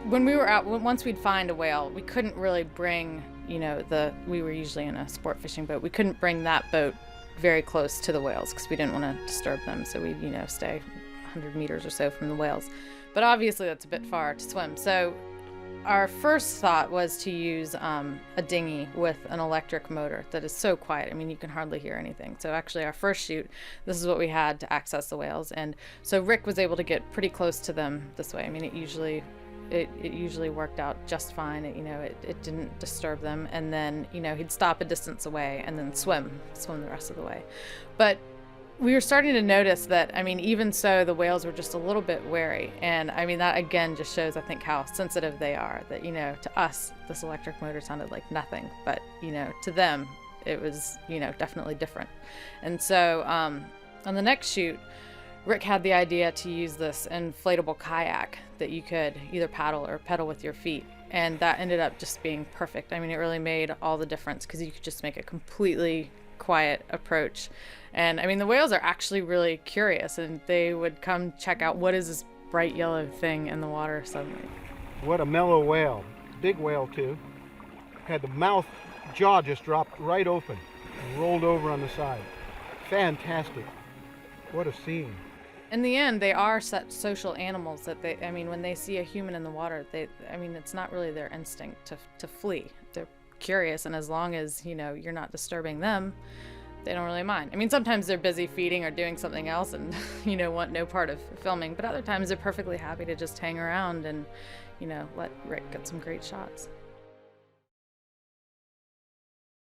when we were out, once we'd find a whale, we couldn't really bring, we were usually in a sport fishing boat. We couldn't bring that boat very close to the whales because we didn't want to disturb them. So we'd, stay 100 meters or so from the whales. But obviously that's a bit far to swim. So our first thought was to use a dinghy with an electric motor that is so quiet. I mean, you can hardly hear anything. So actually our first shoot, this is what we had to access the whales. And so Rick was able to get pretty close to them this way. I mean, it usually worked out just fine. It didn't disturb them. And then, he'd stop a distance away and then swim the rest of the way. But we were starting to notice that, even so, the whales were just a little bit wary. And that again just shows, I think, how sensitive they are. That, to us, this electric motor sounded like nothing. But, to them, it was, definitely different. And so on the next shoot, Rick had the idea to use this inflatable kayak that you could either paddle or pedal with your feet. And that ended up just being perfect. It really made all the difference because you could just make a completely quiet approach. And the whales are actually really curious, and they would come check out what is this bright yellow thing in the water suddenly. What a mellow whale. Big whale too. Had the mouth jaw just dropped right open and rolled over on the side. Fantastic. What a scene. In the end, they are such social animals that when they see a human in the water, it's not really their instinct to flee. They're curious, and as long as, you're not disturbing them, they don't really mind. Sometimes they're busy feeding or doing something else and, want no part of filming, but other times they're perfectly happy to just hang around and, let Rick get some great shots.